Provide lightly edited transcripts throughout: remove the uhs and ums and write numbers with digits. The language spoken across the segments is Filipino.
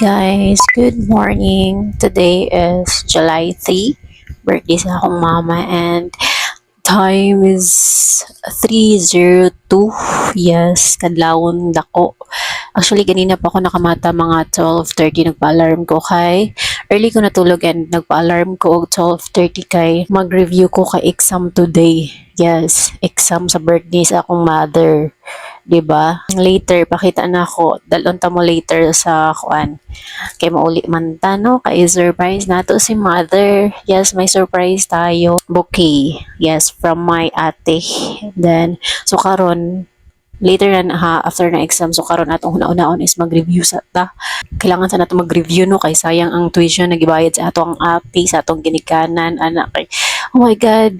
Guys, good morning. Today is July 3. Birthday sa akong mama and time is 3:02. Yes, kadlawon dako. Actually, ganina pa ako nakamata mga 12:30 nagpa-alarm ko kay early ko natulog and nagpa-alarm ko og 12:30 kay mag-review ko kay exam today. Yes, exam sa birthday sa akong mother. 'Di ba? Later pakita na ako. Dalon ta mo later sa kuan. Kay mauli man ta no, kay surprise nato si mother. Yes, may surprise tayo. Bouquet. Yes, from my ate. Then so karon later na ha, after na exam, so karon atong una-unaon is mag-review sa ta. Kailangan sa nato mag-review no kay sayang ang tuition na gibayad sa ato ang ate, sa atong ginikanan anak kay oh my god,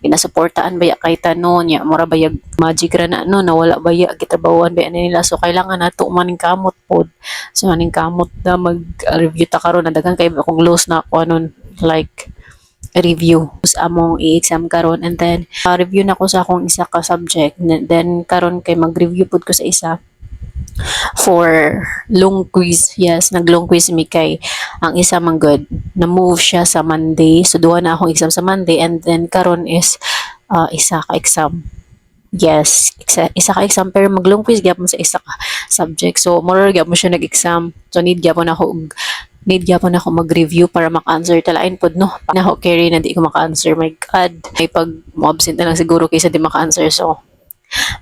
ginasuportaan baya kay tanon nya mura bayag magic ra na no, nawala baya gitrabawan baya nila, so kailangan nato maning kamot pod. So maning kamot na mag-review ta karon, nadagan kay akong loss na ako anon like review sa among i-exam karon, and then review na ko sa akong isa ka subject, then karon kay mag-review pud ko sa isa for long quiz. Yes, nag-long quiz mi kay ang isa man good na move siya sa Monday, so duha na akong exam sa Monday, and then karon is isa ka exam. Yes, isa ka exam pero mag-long quiz gyapon sa isa ka subject, so more gyapon siya nag-exam, so need gyapon ako mag-review para maka-answer talain pod no. Na ako carry na di ko maka-answer, my god, may pag mo-absent na lang siguro kaysa di maka-answer. So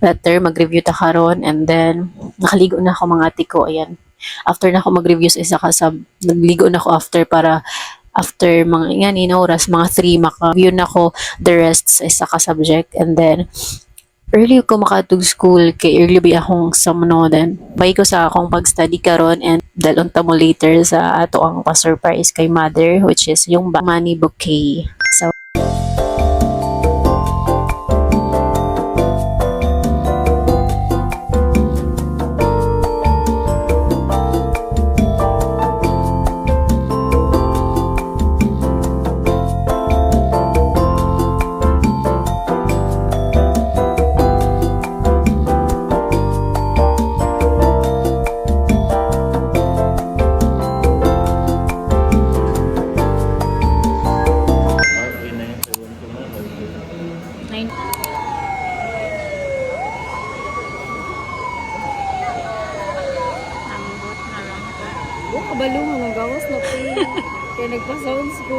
later mag-review ta karon, and then nakaligo na ako mga ate ko. Ayan, after na ako mag-review sa isa ka sub, nagligo na ako after para after mga yan oras mga 3 maka-review na ako the rest sa isa ka subject, and then early ko makatug school kay early ba akong samno, then bay ko sa akong pag-study karon, and dalon ta mo later sa ato ang pa-surprise kay mother, which is yung money bouquet. So kabalo nga nagawas na po. Kaya nagpa-sounds ko.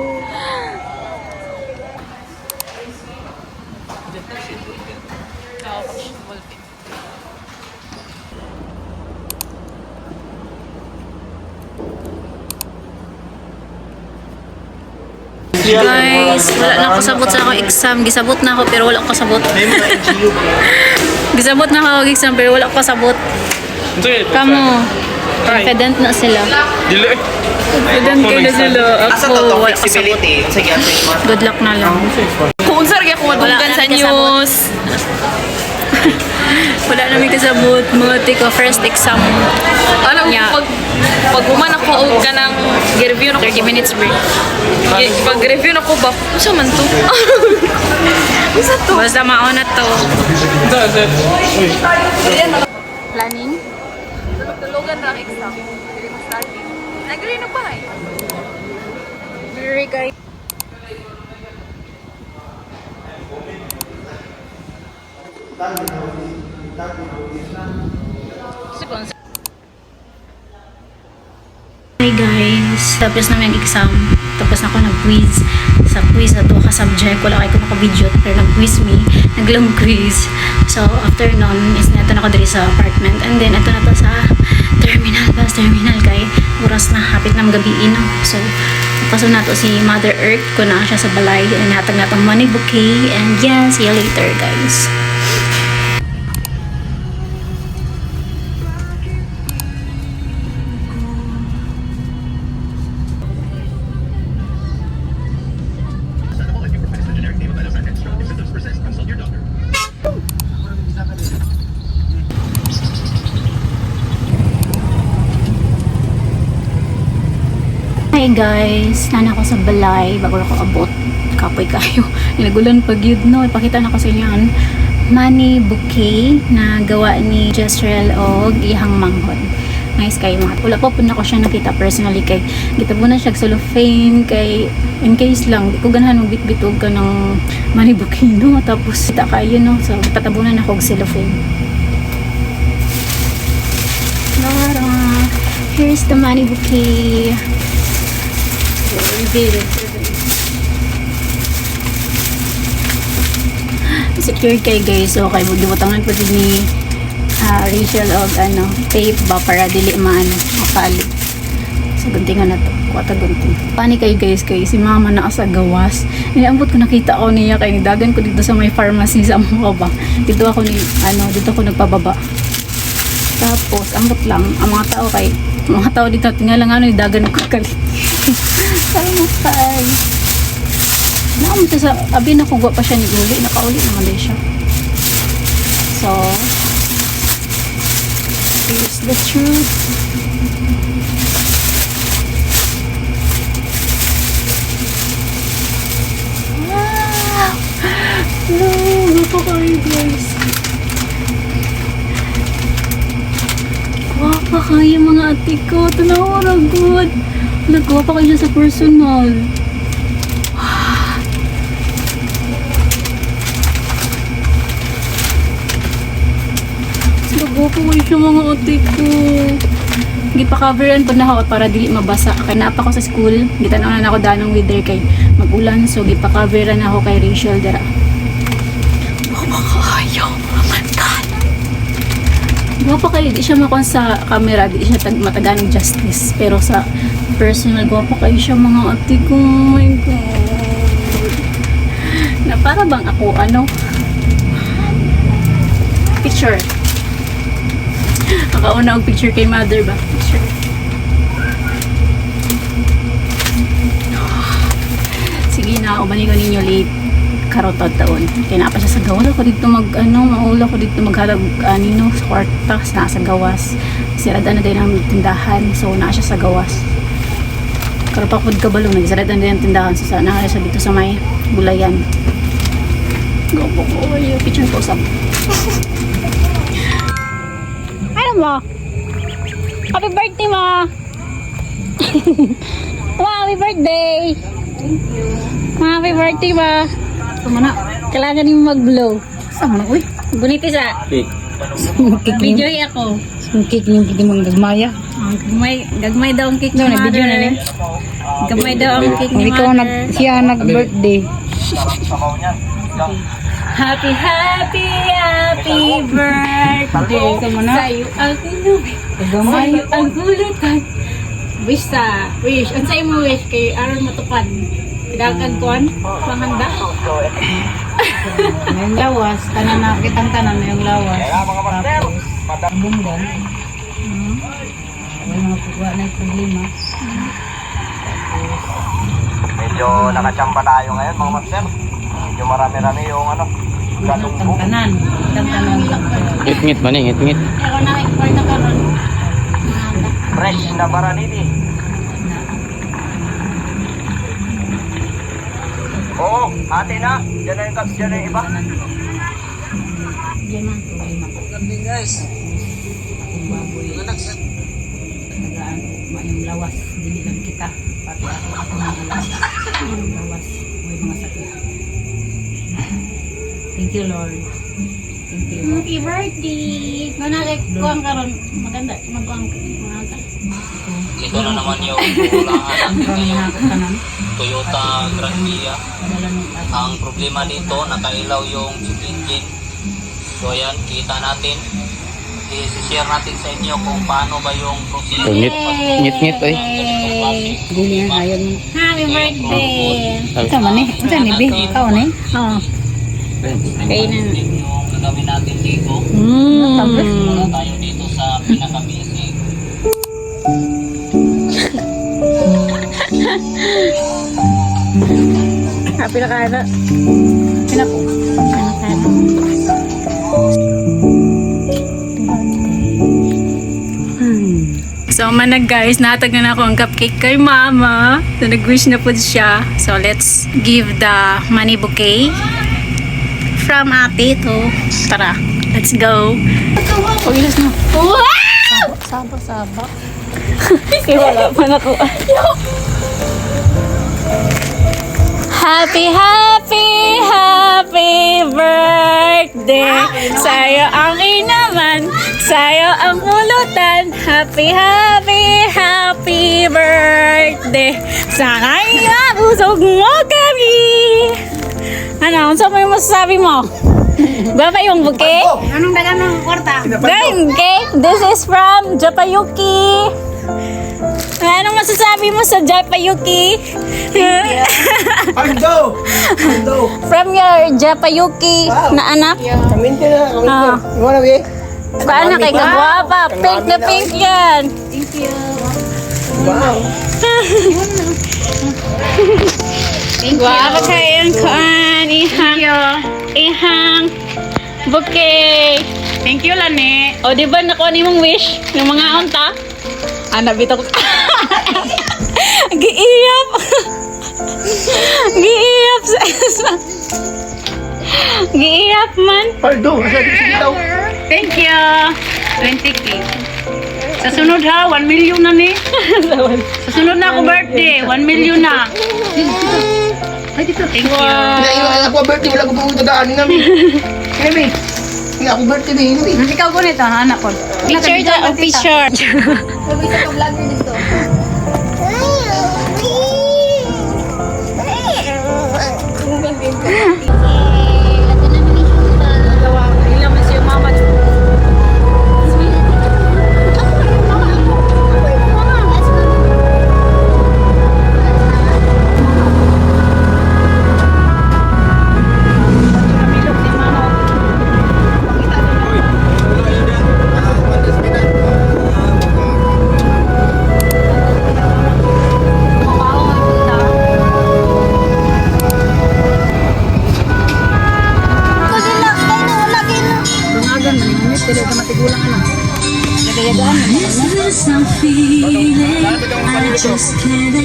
guys, wala na ako sabot sa akong exam. Gisabot na ako pero wala ako kasabot. Gisabot na ako exam pero wala ako kasabot. Kamo, confident na sila. Confident kayo na sila. Ako, wala kasabot. Good luck na lang. Kung saan kaya kung madunggan sa news. Wala namin kasabot. Mga tika, first exam. Ano, Yeah. pag uman ako o ka ng i-review na ko. 30 minutes break. Pag-review na ko ba? Ano man to? Ano to? Basta mauna to. Planning? Tulugan na ang exam. Hindi mo study. Nag-agree na ba eh? Very guys. Hi guys, tapos na yung exam. Tapos na ako nag-quiz. Sa quiz na to ka subject, wala kayo maka-video pero nag-quiz me, nag-long quiz. So after nun is nato na ako diri sa apartment, and then ito na to sa terminal, bus terminal kay oras na hapit na magabiin no. So paso na to si Mother Earth ko na siya sa balay, and natag na tong money bouquet, and yeah, see you later guys. Hi guys, nana ko sa balay bago ako abot. Kapoy kayo. Nagulan pag yun no. Ipakita na ko sa inyo ang money bouquet na gawa ni Jezreel og ihang manghod. nice kay mga wala pa po na ko siya nakita personally kay gitabo na siya cellophane kay in case lang di ko ganahan magbitbitog ka ng money bouquet no tapos kita kayo no so tatabunan ako og cellophane. Tara, here's the money bouquet. So, reveal it. Secured kay guys so kay butangan po din ni Rachel og tape ba para dili maano makali so guntingan na to kuwata gunting pani kay guys kay si mama na sa gawas niambot ko nakita ko niya kay nidagan ko dito sa may pharmacy sa mga ba dito ako ni dito ako nagpababa tapos ambot lang ang mga tao dito tingala nga nidagan ko kali sama kay naman siya sa abi na kugwa pa siya ni uli nakauli naman din siya so here's the truth wow no gusto kayo guys guwapa kayo mga ate ko tanawa na good nagguwapa kayo siya sa personal. Nagwapo ko siya mga ate ko. Gipa-coveran po na ako para dili mabasa. Kaya napa ko sa school. Gitanaw na ako danong weather kay magulan. So gipa-coveran na ako kay Rachel dara. Ayaw. Oh my God. Gwapo kayo. Di siya makon sa camera. Di siya mataganong justice. Pero sa personal, gwapo kayo siya mga ate ko. Oh my God. Na para bang ako picture. Nakauna og picture kay mother ba? Picture. Sige na, ubani ko ninyo late karotod taon. Kaya na pa siya sa gawas ako dito maula ko dito maghalag sa kwarta na sa gawas. Sirada na din ang tindahan. So na siya sa gawas. Karapakod kabalong nagsirada na din ang tindahan. So sana siya dito sa may gulayan. Gopo ko yung picture ko sa mo. Happy birthday mo. Wow, happy birthday. Thank you. Happy birthday mo. Kumana, kailangan mo mag-blow. Sama na, uy. Bunitis Video ako. Cake yung cake mo gagmaya. Gagmay daw ang cake ni mother. Video na rin. Gagmay daw ang cake ni mother. Siya nag-birthday. Happy birthday sa'yo ang inuwi sa'yo ang gulitan wish. Unsay mo wish kay aron matupad idakan kuan panghanda May lawas. Kitang tanan may lawas. Tapos bunggan. Wala na problema. Medyo nakachamba tayo ngayon mga master. Medyo marami-rami yung galungbong. Kitang tanan lang. Ngit-ngit ba ni? Ngit-ngit. ako na-record na karon Fresh na baranini. Oo, ate na. Diyan na yung cups, diyan na yung iba. Diyan na Ganding guys. Baboy. Nagaan yung lawas. Dili lang kita. Pati ako ng lawas. May mga sakit. Thank you, Lord. Thank you. happy birthday kuan karon maganda magkuang mga Ito na naman yung kulangan natin ngayong Kanan. Toyota Grandia. Padala ng Ang problema dito, nakailaw yung check engine. So ayan, kita natin. I-share natin sa inyo kung paano ba yung procedure. Ngit-ngit eh. Dili ang hayag mo. happy birthday Ikaw man eh. Ikaw ni Bi. Ikaw ni. oo kainan Yung gagawin natin dito, wala tayo dito sa pinaka-basic. happy na kana pinako So manag guys, natag na ako ang cupcake kay mama. So nag-wish na po siya. So let's give the money bouquet from ate to. Tara, let's go. Pag-ilas mo. Wow! Saba-saba. Wala pa nakuha. Happy, happy, happy birthday. Sa'yo ang inaman, sa'yo ang pulutan. Happy, happy, happy birthday. Sana iabusog mo kami. Ano, saan mo yung masasabi mo? Ba yung buke? Anong dagan ng kwarta? Okay, this is from Japayuki. Anong masasabi mo sa Japayuki? Aldo! Aldo! From your Japayuki na anak? Kaminti na, kaminti. Ah. You wanna be? Paano kay kagwapa? Pink na pink yan. Wow. Guwapa kayang kuan. Ihang bouquet. Thank you, Lani. O, di ba nakuha ni mong wish? Yung mga unta? Bitaw ko. Giiyap. Giiyap sa Giiyap man. Aldo, sige daw. Thank you. 20k. Sa sunod ha, 1 million na ni. Sa sunod na ako birthday, 1 million na. Ay, dito. Thank you. Naiwan ako birthday, wala ko pang dadaanin namin. Hindi, hindi ako birthday din. Ikaw ko nito, anak ko. Picture the picture.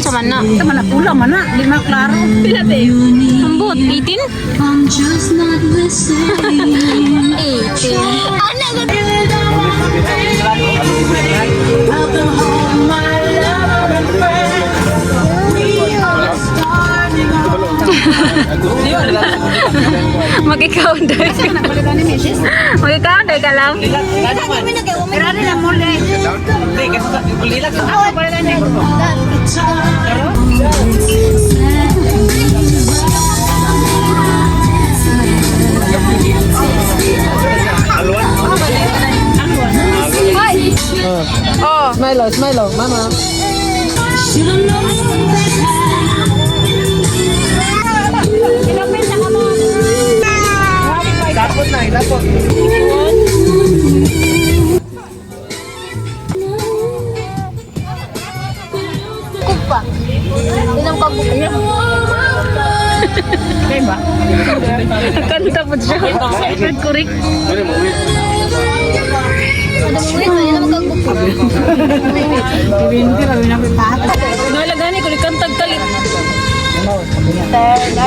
Sa mana? Ito man na pula man na, lima klaro. Pinate. Ambot, 18? I'm just not listening. 18. Mag-countdown ka. Mag-countdown ka lang. Pirani na mole. Ako, pala na. Smile, smile, mama. Dapat na, dapat. Kupa. Ilang kagbuka niya. Diba? Kanta po siya. Correct. Ilang kagbuka. Ibinti, kami na pipahat. Nalagani ko ni kantag kalit.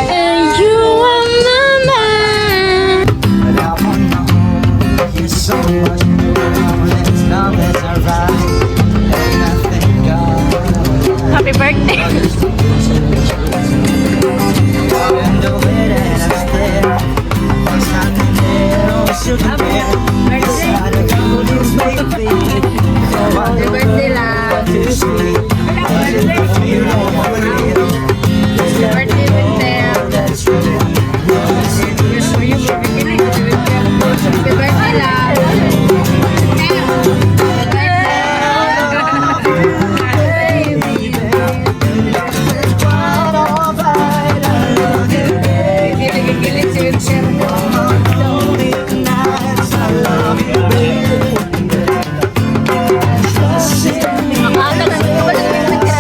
And you are my man. Happy birthday. Happy birthday lang. Birthday lang.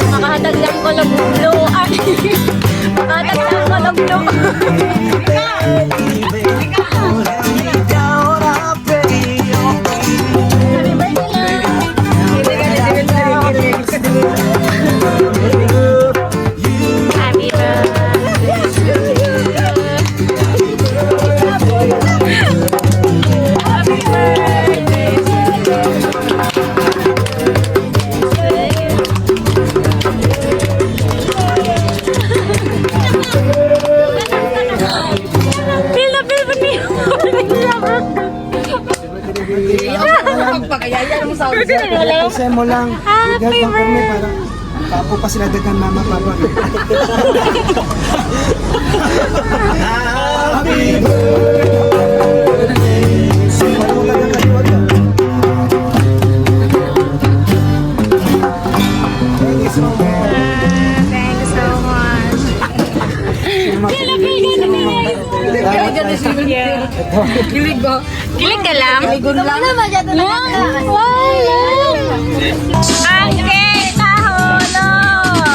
Makahatag lang ko lang blo. Makahatag lang ko lang blo. Happy birthday. Kasi mo lang. Happy birthday. Para papo pa sila dagan mama papa. Happy birthday. Simpan mo lang ang kaliwat ka. Thank you so much. Thank you so much. Kilig ka lang? Angke, tahulog!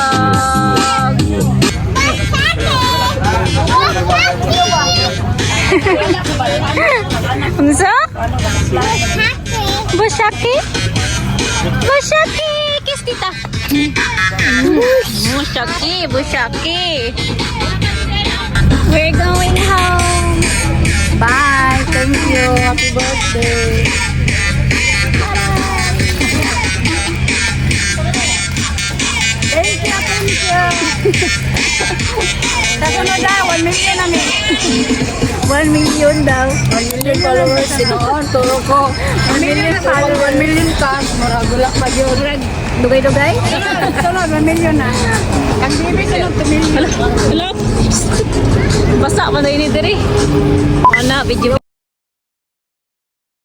Unsa? Bushaki? Bushaki! Kiss kita! Bushaki, Bushaki! We're going home! Bye. Thank you. Happy birthday. Thank you. Kasunod na, 1 million na 1 million daw. 1 million followers. Sinoon, turo ko. 1 million followers. 1 million cash. Maragulak pa yun. Dugay-dugay? Sunod, 1 million na. Ang bibi sunod, 2 million. Hello? Basta, mana ini diri? Mana, video?